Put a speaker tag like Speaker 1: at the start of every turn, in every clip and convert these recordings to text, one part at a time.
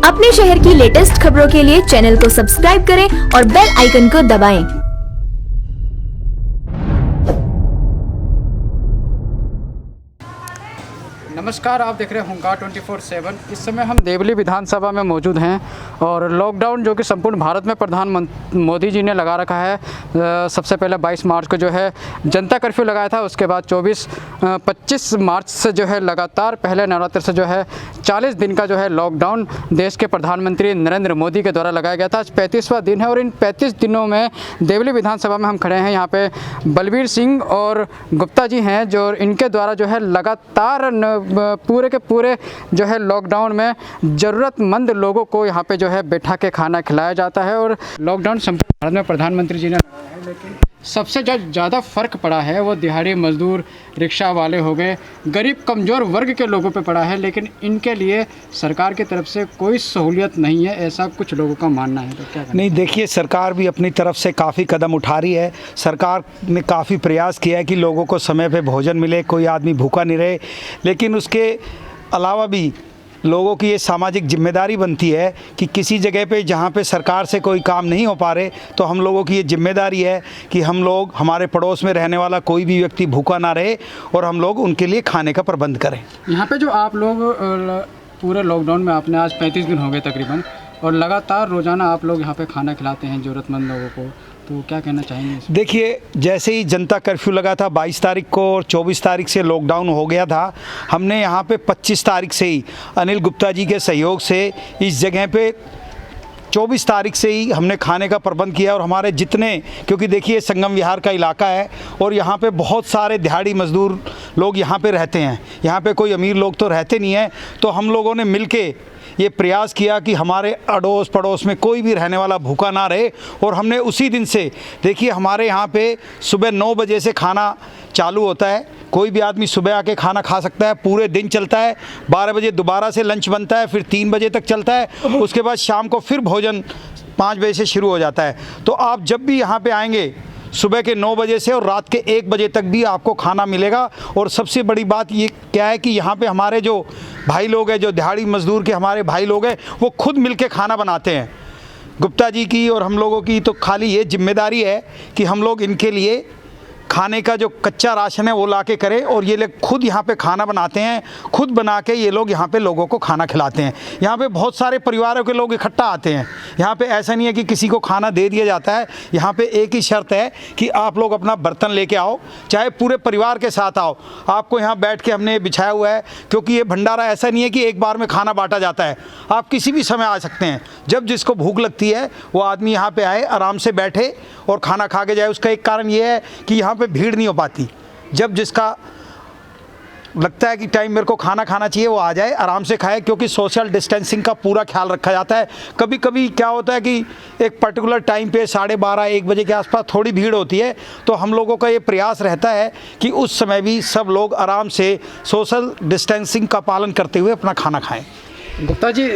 Speaker 1: अपने शहर की लेटेस्ट खबरों के लिए चैनल को सब्सक्राइब करें और बेल आइकन को दबाएं।
Speaker 2: नमस्कार, आप देख रहे हैं हुंकार 24/7। इस समय हम देवली विधानसभा में मौजूद हैं और लॉकडाउन जो कि संपूर्ण भारत में प्रधानमंत्री मोदी जी ने लगा रखा है। सबसे पहले 22 मार्च को जो है जनता कर्फ्यू लगाया था, उसके बाद 25 मार्च से जो है लगातार पहले नवरात्र से जो है 40 दिन का जो है लॉकडाउन देश के प्रधानमंत्री नरेंद्र मोदी के द्वारा लगाया गया था। आज 35वां दिन है और इन 35 दिनों में देवली विधानसभा में हम खड़े हैं। यहाँ पे बलबीर सिंह और गुप्ता जी हैं जो इनके द्वारा जो है लगातार पूरे के पूरे जो है लॉकडाउन में ज़रूरतमंद लोगों को यहाँ पे जो है बैठा के खाना खिलाया जाता है। और लॉकडाउन संपूर्ण भारत में प्रधानमंत्री जी ने लगाया है, लेकिन सबसे जो ज़्यादा फ़र्क पड़ा है वो दिहाड़ी मजदूर, रिक्शा वाले हो गए, गरीब कमज़ोर वर्ग के लोगों पे पड़ा है। लेकिन इनके लिए सरकार की तरफ से कोई सहूलियत नहीं है, ऐसा कुछ लोगों का मानना है। तो क्या
Speaker 3: नहीं, देखिए, सरकार भी अपनी तरफ से काफ़ी कदम उठा रही है। सरकार ने काफ़ी प्रयास किया है कि लोगों को समय पे भोजन मिले, कोई आदमी भूखा नहीं रहे। लेकिन उसके अलावा भी लोगों की ये सामाजिक जिम्मेदारी बनती है कि किसी जगह पे जहाँ पे सरकार से कोई काम नहीं हो पा रहे, तो हम लोगों की ये जिम्मेदारी है कि हम लोग, हमारे पड़ोस में रहने वाला कोई भी व्यक्ति भूखा ना रहे और हम लोग उनके लिए खाने का प्रबंध करें।
Speaker 2: यहाँ पे जो आप लोग पूरे लॉकडाउन में आपने आज 35 दिन हो गए तकरीबन, और लगातार रोज़ाना आप लोग यहाँ पे खाना खिलाते हैं ज़रूरतमंद लोगों को, तो क्या कहना चाहेंगे?
Speaker 3: देखिए, जैसे ही जनता कर्फ्यू लगा था 22 तारीख को और 24 तारीख से लॉकडाउन हो गया था, हमने यहाँ पे 25 तारीख से ही अनिल गुप्ता जी के सहयोग से इस जगह पे 24 तारीख से ही हमने खाने का प्रबंध किया। और हमारे जितने, क्योंकि देखिए संगम विहार का इलाका है और यहाँ पे बहुत सारे दिहाड़ी मजदूर लोग यहाँ पे रहते हैं, यहाँ पे कोई अमीर लोग तो रहते नहीं हैं। तो हम लोगों ने मिलके ये प्रयास किया कि हमारे अड़ोस पड़ोस में कोई भी रहने वाला भूखा ना रहे। और हमने उसी दिन से, देखिए, हमारे यहाँ पे सुबह 9 बजे से खाना चालू होता है। कोई भी आदमी सुबह आके खाना खा सकता है, पूरे दिन चलता है। 12 बजे दोबारा से लंच बनता है, फिर 3 बजे तक चलता है। उसके बाद शाम को फिर भोजन 5 बजे से शुरू हो जाता है। तो आप जब भी यहाँ पे आएंगे सुबह के 9 बजे से और रात के 1 बजे तक भी आपको खाना मिलेगा। और सबसे बड़ी बात ये क्या है कि यहाँ पे हमारे जो भाई लोग हैं, जो दिहाड़ी मजदूर के हमारे भाई लोग हैं, वो खुद मिलके खाना बनाते हैं। गुप्ता जी की और हम लोगों की तो खाली ये जिम्मेदारी है कि हम लोग इनके लिए खाने का जो कच्चा राशन है वो ला के करें। और ये लोग खुद यहाँ पे खाना बनाते हैं, खुद बना के ये लोग यहाँ पे लोगों को खाना खिलाते हैं। यहाँ पे बहुत सारे परिवारों के लोग इकट्ठा आते हैं। यहाँ पे ऐसा नहीं है कि किसी को खाना दे दिया जाता है। यहाँ पे एक ही शर्त है कि आप लोग अपना बर्तन लेके आओ, चाहे पूरे परिवार के साथ आओ। आपको यहाँ बैठ के हमने बिछाया हुआ है, क्योंकि ये भंडारा ऐसा नहीं है कि एक बार में खाना बांटा जाता है। आप किसी भी समय आ सकते हैं, जब जिसको भूख लगती है वो आदमी यहाँ पे आए, आराम से बैठे और खाना खा के जाए। उसका एक कारण ये है कि यहाँ पे भीड़ नहीं हो पाती। जब जिसका लगता है कि टाइम मेरे को खाना खाना चाहिए, वो आ जाए, आराम से खाए, क्योंकि सोशल डिस्टेंसिंग का पूरा ख्याल रखा जाता है। कभी कभी क्या होता है कि एक पर्टिकुलर टाइम पे 12:30-1 बजे के आसपास थोड़ी भीड़ होती है, तो हम लोगों का ये प्रयास रहता है कि उस समय भी सब लोग आराम से सोशल डिस्टेंसिंग का पालन करते हुए अपना खाना खाएँ।
Speaker 2: गुप्ता जी,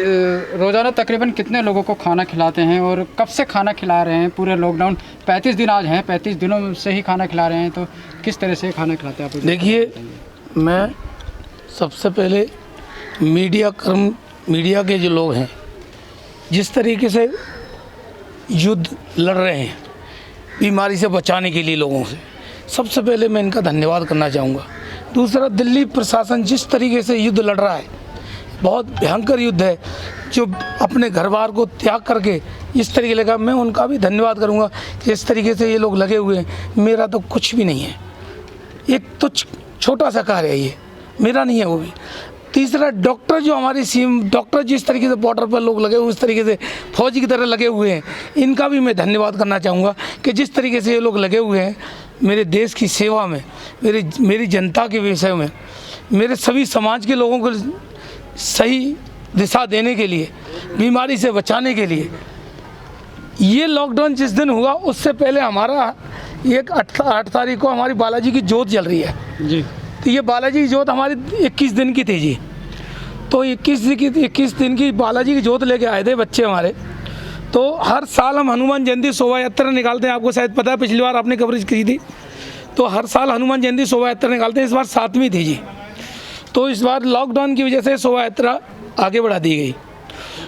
Speaker 2: रोज़ाना तकरीबन कितने लोगों को खाना खिलाते हैं और कब से खाना खिला रहे हैं? पूरे लॉकडाउन 35 दिन आज हैं, 35 दिनों से ही खाना खिला रहे हैं, तो किस तरह से खाना खिलाते हैं आप?
Speaker 4: देखिए, मैं सबसे पहले मीडिया के जो लोग हैं, जिस तरीके से युद्ध लड़ रहे हैं बीमारी से बचाने के लिए लोगों से, सबसे पहले मैं इनका धन्यवाद करना चाहूँगा। दूसरा, दिल्ली प्रशासन जिस तरीके से युद्ध लड़ रहा है, बहुत भयंकर युद्ध है, जो अपने घर बार को त्याग करके इस तरीके लगा, मैं उनका भी धन्यवाद करूंगा कि इस तरीके से ये लोग लगे हुए हैं। मेरा तो कुछ भी नहीं है, एक तो छोटा सा कार्य है, ये मेरा नहीं है वो भी। तीसरा, डॉक्टर जो हमारे डॉक्टर जिस तरीके से बॉर्डर पर लोग लगे हुए, उस तरीके से फौजी की तरह लगे हुए हैं, इनका भी मैं धन्यवाद करना चाहूँगा कि जिस तरीके से ये लोग लगे हुए हैं मेरे देश की सेवा में, मेरी जनता के विषय में, मेरे सभी समाज के लोगों को सही दिशा देने के लिए, बीमारी से बचाने के लिए। ये लॉकडाउन जिस दिन हुआ उससे पहले हमारा एक 8 तारीख को हमारी बालाजी की जोत जल रही है जी। तो ये बालाजी की जोत हमारी 21 दिन की थी जी। तो 21 दिन की बालाजी की जोत लेके आए थे बच्चे हमारे। तो हर साल हम हनुमान जयंती शोभा यात्रा निकालते हैं, आपको शायद पता है, पिछली बार आपने कवरेज की थी। तो हर साल हनुमान जयंती शोभा यात्रा निकालते हैं, इस बार 7वीं थी जी। तो इस बार लॉकडाउन की वजह से शोभा यात्रा आगे बढ़ा दी गई।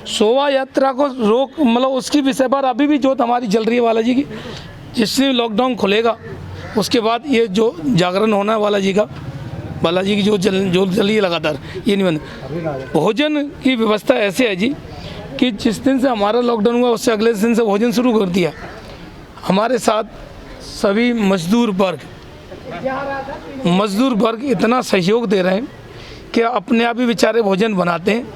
Speaker 4: शोभा यात्रा को रोक मतलब उसकी विषय पर अभी भी जोत हमारी जल रही है बालाजी की। जिससे लॉकडाउन खुलेगा उसके बाद ये जो जागरण होना है बालाजी की जो जल रही है लगातार, ये नहीं बंद। भोजन की व्यवस्था ऐसे है जी कि जिस दिन से हमारा लॉकडाउन हुआ उससे अगले दिन से भोजन शुरू कर दिया। हमारे साथ सभी मजदूर वर्ग इतना सहयोग दे रहे हैं कि अपने आप ही बेचारे भोजन बनाते हैं,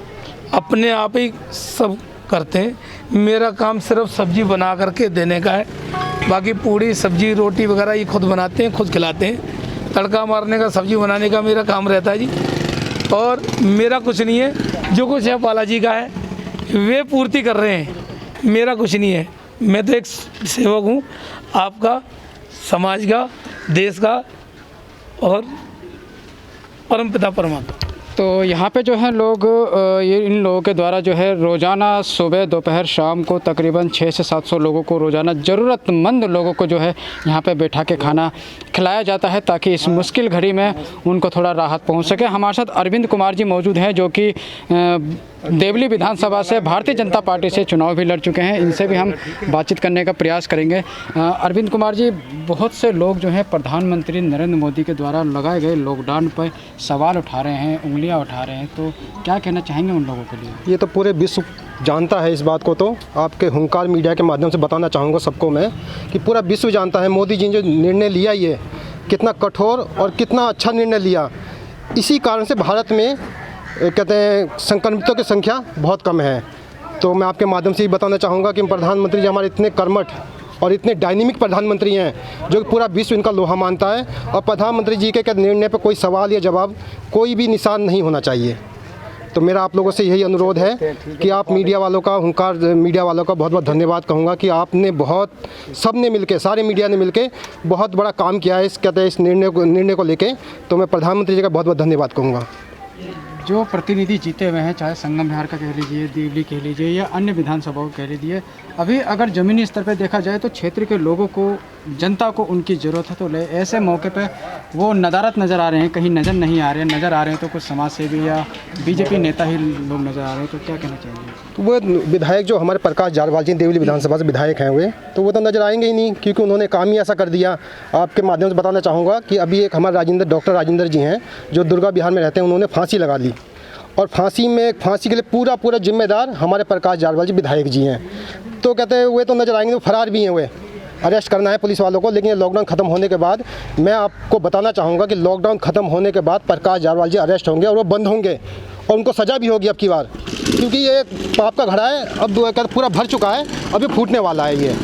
Speaker 4: अपने आप ही सब करते हैं। मेरा काम सिर्फ सब्जी बना करके देने का है, बाकी पूड़ी सब्जी रोटी वगैरह ये खुद बनाते हैं, खुद खिलाते हैं। तड़का मारने का, सब्जी बनाने का मेरा काम रहता है जी। और मेरा कुछ नहीं है, जो कुछ है बालाजी का है, वे पूर्ति कर रहे हैं, मेरा कुछ नहीं है। मैं तो एक सेवक हूँ आपका, समाज का, देश का और परमपिता परमात्मा।
Speaker 2: तो यहाँ पे जो है लोग ये इन लोगों के द्वारा जो है रोज़ाना सुबह दोपहर शाम को तकरीबन 600 से 700 लोगों को रोज़ाना ज़रूरतमंद लोगों को जो है यहाँ पे बैठा के खाना खिलाया जाता है ताकि इस मुश्किल घड़ी में उनको थोड़ा राहत पहुँच सके। हमारे साथ अरविंद कुमार जी मौजूद हैं जो कि देवली विधानसभा से भारतीय जनता पार्टी से चुनाव भी लड़ चुके हैं। इनसे भी हम बातचीत करने का प्रयास करेंगे। अरविंद कुमार जी, बहुत से लोग जो हैं प्रधानमंत्री नरेंद्र मोदी के द्वारा लगाए गए लॉकडाउन पर सवाल उठा रहे हैं, उंगलियां उठा रहे हैं, तो क्या कहना चाहेंगे उन लोगों के लिए?
Speaker 5: ये तो पूरे विश्व जानता है इस बात को, तो आपके हुंकार मीडिया के माध्यम से बताना चाहूँगा सबको मैं कि पूरा विश्व जानता है मोदी जी ने जो निर्णय लिया ये कितना कठोर और कितना अच्छा निर्णय लिया। इसी कारण से भारत में कहते हैं संक्रमितों की संख्या बहुत कम है। तो मैं आपके माध्यम से ये बताना चाहूँगा कि प्रधानमंत्री जी हमारे इतने कर्मठ और इतने डायनेमिक प्रधानमंत्री हैं जो पूरा विश्व इनका लोहा मानता है। और प्रधानमंत्री जी के निर्णय पर कोई सवाल या जवाब कोई भी निशान नहीं होना चाहिए। तो मेरा आप लोगों से यही अनुरोध है कि आप मीडिया वालों का, हुंकार मीडिया वालों का बहुत बहुत धन्यवाद कहूँगा कि आपने बहुत, सब ने मिलके, सारे मीडिया ने मिलके बहुत बड़ा काम किया है इस कहते हैं इस निर्णय को लेके। तो मैं प्रधानमंत्री जी का बहुत बहुत धन्यवाद कहूँगा।
Speaker 2: जो प्रतिनिधि जीते हुए हैं, चाहे संगम विहार का कह लीजिए, देवली कह लीजिए या अन्य विधानसभाओं कह लीजिए, अभी अगर ज़मीनी स्तर पर देखा जाए तो क्षेत्र के लोगों को, जनता को उनकी ज़रूरत है। तो ऐसे मौके पे वो नदारत नज़र आ रहे हैं, कहीं नज़र नहीं आ रहे हैं, नज़र आ रहे हैं तो कुछ समाज सेवी या बीजेपी नेता ही लोग नज़र आ रहे हैं। तो क्या कहना चाहिए?
Speaker 5: तो वो विधायक जो हमारे प्रकाश जारवाल जी देवली विधानसभा से विधायक हैं हुए, तो वो तो नज़र आएंगे ही नहीं क्योंकि उन्होंने काम ही ऐसा कर दिया। आपके माध्यम से बताना चाहूँगा कि अभी एक हमारे डॉक्टर राजेंद्र जी हैं जो दुर्गा विहार में रहते हैं, उन्होंने फांसी लगा ली और फांसी के लिए पूरा जिम्मेदार हमारे प्रकाश जारवाल जी विधायक जी हैं। तो कहते हैं वे तो नज़र आएंगे, तो फरार भी हैं, वे अरेस्ट करना है पुलिस वालों को। लेकिन लॉकडाउन ख़त्म होने के बाद मैं आपको बताना चाहूँगा कि लॉकडाउन ख़त्म होने के बाद प्रकाश जारवाल जी अरेस्ट होंगे और वो बंद होंगे और उनको सज़ा भी होगी अब की बार, क्योंकि ये पाप का घड़ा है, अब कहते पूरा भर चुका है, अभी फूटने वाला है ये।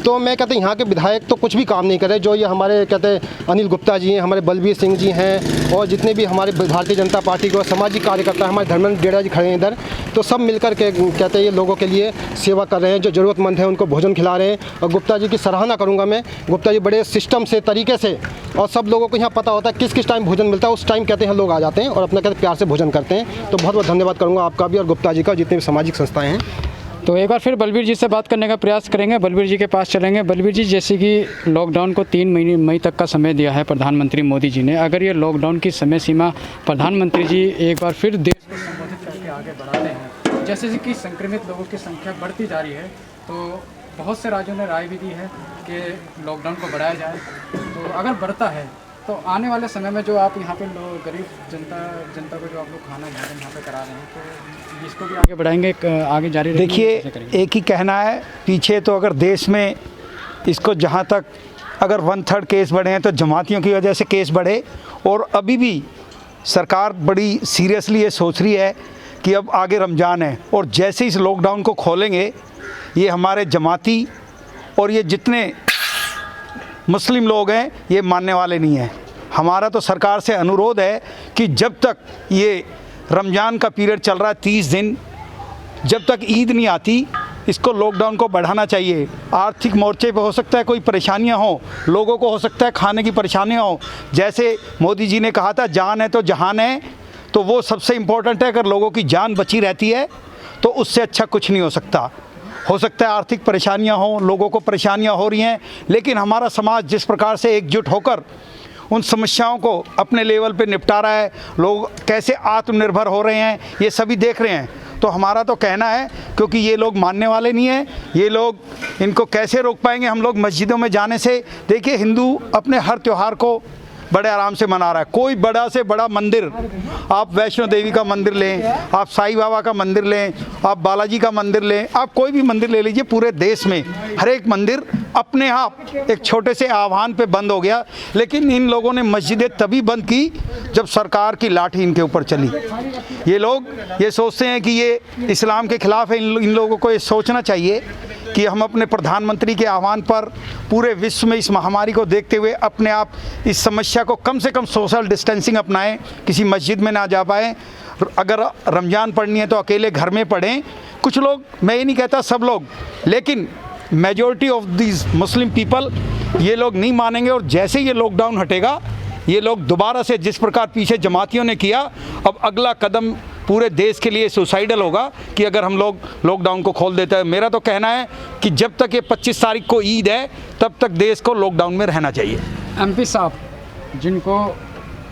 Speaker 5: तो मैं कहते यहाँ के विधायक तो कुछ भी काम नहीं करे। जो ये हमारे कहते अनिल गुप्ता जी हैं, हमारे बलबीर सिंह जी हैं और जितने भी हमारे भारतीय जनता पार्टी के सामाजिक कार्यकर्ता हमारे धर्मेंद्र डेड़ा जी खड़े हैं इधर, तो सब मिलकर के कहते हैं ये लोगों के लिए सेवा कर रहे हैं, जो ज़रूरतमंद हैं उनको भोजन खिला रहे हैं। और गुप्ता जी की सराहना करूँगा मैं, गुप्ता जी बड़े सिस्टम से, तरीके से, और सब लोगों को यहाँ पता होता है किस टाइम भोजन मिलता है, उस टाइम कहते हैं लोग आ जाते हैं और अपना कहते प्यार से भोजन करते हैं। तो बहुत बहुत धन्यवाद करूँगा आपका भी और गुप्ता जी का, जितने भी सामाजिक संस्थाएँ हैं।
Speaker 2: तो एक बार फिर बलबीर जी से बात करने का प्रयास करेंगे, बलबीर जी के पास चलेंगे। बलबीर जी, जैसे कि लॉकडाउन को 3 मई तक का समय दिया है प्रधानमंत्री मोदी जी ने, अगर ये लॉकडाउन की समय सीमा प्रधानमंत्री जी एक बार फिर देश को संबोधित करके आगे बढ़ाते हैं, जैसे कि संक्रमित लोगों की संख्या बढ़ती जा रही है, तो बहुत से राज्यों ने राय भी दी है कि लॉकडाउन को बढ़ाया जाए। तो अगर बढ़ता है तो आने वाले समय में जो आप यहाँ पे लोग गरीब जनता को जो आप लोग खाना यहाँ पे करा रहे हैं, तो इसको भी आगे बढ़ाएंगे, आगे जारी रखेंगे?
Speaker 3: देखिए, एक ही कहना है, पीछे तो अगर देश में इसको जहाँ तक अगर 1/3 केस बढ़े हैं तो जमातियों की वजह से केस बढ़े। और अभी भी सरकार बड़ी सीरियसली ये सोच रही है कि अब आगे रमज़ान है और जैसे इस लॉकडाउन को खोलेंगे, ये हमारे जमाती और ये जितने मुस्लिम लोग हैं ये मानने वाले नहीं हैं। हमारा तो सरकार से अनुरोध है कि जब तक ये रमज़ान का पीरियड चल रहा है 30 दिन, जब तक ईद नहीं आती, इसको लॉकडाउन को बढ़ाना चाहिए। आर्थिक मोर्चे पे हो सकता है कोई परेशानियां हो, लोगों को हो सकता है खाने की परेशानियां हो। जैसे मोदी जी ने कहा था जान है तो जहान है, तो वो सबसे इम्पोर्टेंट है। अगर लोगों की जान बची रहती है तो उससे अच्छा कुछ नहीं हो सकता है आर्थिक परेशानियां हो, लोगों को परेशानियां हो रही हैं, लेकिन हमारा समाज जिस प्रकार से एकजुट होकर उन समस्याओं को अपने लेवल पे निपटा रहा है, लोग कैसे आत्मनिर्भर हो रहे हैं, ये सभी देख रहे हैं। तो हमारा तो कहना है, क्योंकि ये लोग मानने वाले नहीं हैं, ये लोग, इनको कैसे रोक पाएंगे हम लोग मस्जिदों में जाने से। देखिए हिंदू अपने हर त्यौहार को बड़े आराम से मना रहा है। कोई बड़ा से बड़ा मंदिर, आप वैष्णो देवी का मंदिर लें, आप साईं बाबा का मंदिर लें, आप बालाजी का मंदिर लें, आप कोई भी मंदिर ले लीजिए, पूरे देश में हर एक मंदिर अपने आप एक छोटे से आह्वान पे बंद हो गया। लेकिन इन लोगों ने मस्जिदें तभी बंद की जब सरकार की लाठी इनके ऊपर चली। ये लोग ये सोचते हैं कि ये इस्लाम के खिलाफ है। इन लोगों को ये सोचना चाहिए कि हम अपने प्रधानमंत्री के आह्वान पर पूरे विश्व में इस महामारी को देखते हुए अपने आप इस समस्या को कम से कम सोशल डिस्टेंसिंग अपनाएं, किसी मस्जिद में ना जा पाएँ। अगर रमज़ान पढ़नी है तो अकेले घर में पढ़ें। कुछ लोग, मैं ये नहीं कहता सब लोग, लेकिन majority of these Muslim people ये लोग नहीं मानेंगे। और जैसे ये लॉकडाउन हटेगा, ये लोग दोबारा से जिस प्रकार पीछे जमातियों ने किया, अब अगला कदम पूरे देश के लिए सुसाइडल होगा कि अगर हम लोग लॉकडाउन को खोल देते हैं। मेरा तो कहना है कि जब तक ये 25 तारीख को ईद है तब तक देश को लॉकडाउन में रहना चाहिए।
Speaker 2: MP साहब, जिनको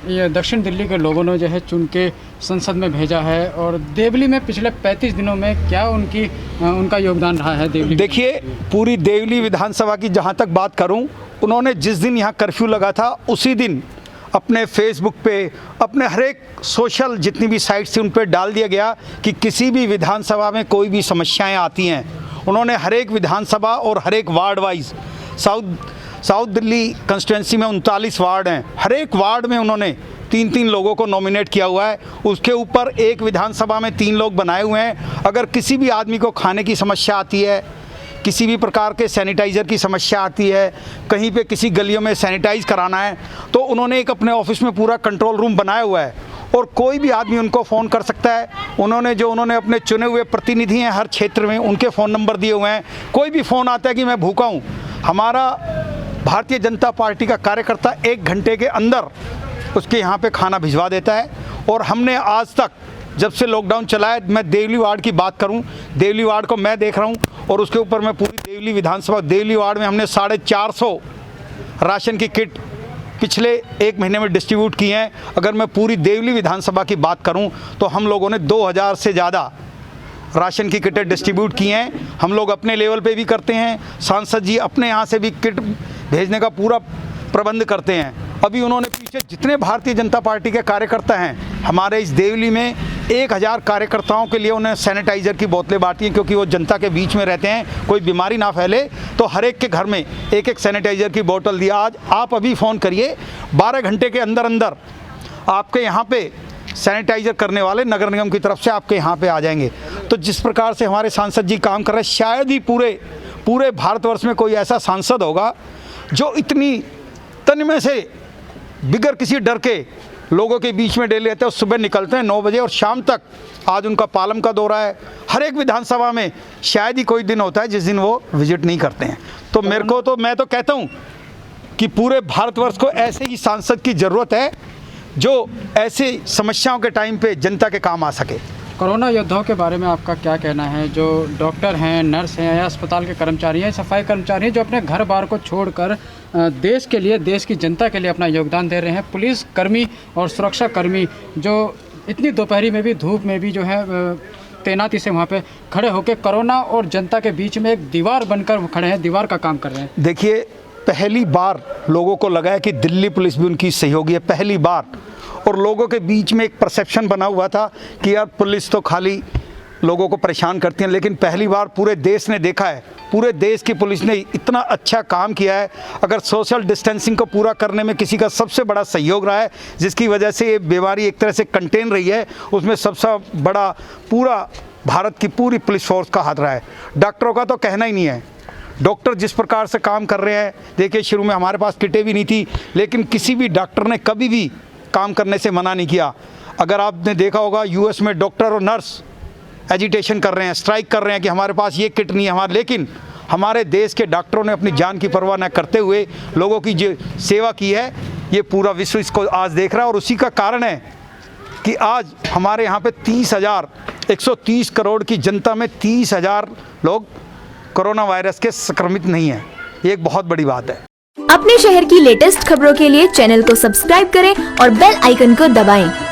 Speaker 2: ये दक्षिण दिल्ली के लोगों ने जो है चुन के संसद में भेजा है, और देवली में पिछले 35 दिनों में क्या उनका योगदान रहा है देवली?
Speaker 3: देखिए, पूरी देवली विधानसभा की जहाँ तक बात करूँ, उन्होंने जिस दिन यहाँ कर्फ्यू लगा था उसी दिन अपने फेसबुक पे, अपने हर एक सोशल जितनी भी साइट्स थी उन पर डाल दिया गया कि किसी भी विधानसभा में कोई भी समस्याएं आती हैं, उन्होंने हर एक विधानसभा और हर एक ward wise, south Delhi constituency में 39 वार्ड हैं, हर एक वार्ड में उन्होंने 3-3 लोगों को नॉमिनेट किया हुआ है। उसके ऊपर एक विधानसभा में 3 लोग बनाए हुए हैं। अगर किसी भी आदमी को खाने की समस्या आती है, किसी भी प्रकार के सैनिटाइज़र की समस्या आती है, कहीं पे किसी गलियों में सैनिटाइज़ कराना है, तो उन्होंने एक अपने ऑफिस में पूरा कंट्रोल रूम बनाया हुआ है और कोई भी आदमी उनको फ़ोन कर सकता है। उन्होंने अपने चुने हुए प्रतिनिधि हैं हर क्षेत्र में, उनके फ़ोन नंबर दिए हुए हैं। कोई भी फ़ोन आता है कि मैं भूखा हूँ, हमारा भारतीय जनता पार्टी का कार्यकर्ता 1 घंटे के अंदर उसके यहाँ पे खाना भिजवा देता है। और हमने आज तक जब से लॉकडाउन चला है, मैं देवली वार्ड की बात करूं, देवली वार्ड को मैं देख रहा हूं और उसके ऊपर मैं पूरी देवली विधानसभा, देवली वार्ड में हमने 450 राशन की किट पिछले 1 महीने में डिस्ट्रीब्यूट की हैं। अगर मैं पूरी देवली विधानसभा की बात करूं तो हम लोगों ने 2000 से ज़्यादा राशन की किटें डिस्ट्रीब्यूट की हैं। हम लोग अपने लेवल पे भी करते हैं, सांसद जी अपने यहाँ से भी किट भेजने का पूरा प्रबंध करते हैं। अभी उन्होंने पीछे जितने भारतीय जनता पार्टी के कार्यकर्ता हैं हमारे इस देवली में, 1000 कार्यकर्ताओं के लिए उन्हें सैनिटाइज़र की बोतलें बांटी हैं, क्योंकि वो जनता के बीच में रहते हैं, कोई बीमारी ना फैले, तो हर एक के घर में 1-1 सैनिटाइज़र की बोतल दिया। आज आप अभी फ़ोन करिए, 12 घंटे के अंदर अंदर आपके यहाँ पे सैनिटाइज़र करने वाले नगर निगम की तरफ से आपके यहाँ पे आ जाएंगे। तो जिस प्रकार से हमारे सांसद जी काम कर रहे हैं, शायद ही पूरे भारतवर्ष में कोई ऐसा सांसद होगा जो इतनी तन से बिगर किसी डर के लोगों के बीच में डेली रहते हैं। सुबह निकलते हैं 9 बजे और शाम तक। आज उनका पालम का दौरा है। हर एक विधानसभा में शायद ही कोई दिन होता है जिस दिन वो विजिट नहीं करते हैं। तो मैं तो कहता हूँ कि पूरे भारतवर्ष को ऐसे ही सांसद की ज़रूरत है जो ऐसे समस्याओं के टाइम पे जनता के काम आ सके।
Speaker 2: कोरोना योद्धाओं के बारे में आपका क्या कहना है? जो डॉक्टर हैं, नर्स हैं या अस्पताल के कर्मचारी हैं, सफाई कर्मचारी हैं, जो अपने घर बार को छोड़कर देश के लिए, देश की जनता के लिए अपना योगदान दे रहे हैं। पुलिस कर्मी और सुरक्षा कर्मी जो इतनी दोपहरी में भी, धूप में भी जो है तैनाती से वहाँ पे खड़े होकर कोरोना और जनता के बीच में एक दीवार बनकर खड़े हैं, दीवार का काम कर रहे हैं।
Speaker 3: देखिए, पहली बार लोगों को लगा है कि दिल्ली पुलिस भी उनकी सहयोगी है, पहली बार। और लोगों के बीच में एक परसेप्शन बना हुआ था कि यार पुलिस तो खाली लोगों को परेशान करती हैं, लेकिन पहली बार पूरे देश ने देखा है, पूरे देश की पुलिस ने इतना अच्छा काम किया है। अगर सोशल डिस्टेंसिंग को पूरा करने में किसी का सबसे बड़ा सहयोग रहा है, जिसकी वजह से ये बीमारी एक तरह से कंटेन रही है, उसमें सबसे बड़ा पूरा भारत की पूरी पुलिस फोर्स का हाथ रहा है। डॉक्टरों का तो कहना ही नहीं है। डॉक्टर जिस प्रकार से काम कर रहे हैं, देखिए शुरू में हमारे पास किटें भी नहीं थी, लेकिन किसी भी डॉक्टर ने कभी भी काम करने से मना नहीं किया। अगर आपने देखा होगा यूएस में डॉक्टर और नर्स एजिटेशन कर रहे हैं, स्ट्राइक कर रहे हैं कि हमारे पास ये किट नहीं है हमारे, लेकिन हमारे देश के डॉक्टरों ने अपनी जान की परवाह न करते हुए लोगों की जो सेवा की है, ये पूरा विश्व इसको आज देख रहा है। और उसी का कारण है कि आज हमारे यहाँ पे 130 करोड़ की जनता में 30,000 लोग कोरोना वायरस के संक्रमित नहीं हैं। ये एक बहुत बड़ी बात है।
Speaker 1: अपने शहर की लेटेस्ट खबरों के लिए चैनल को सब्सक्राइब करें और बेल आइकन को दबाएं।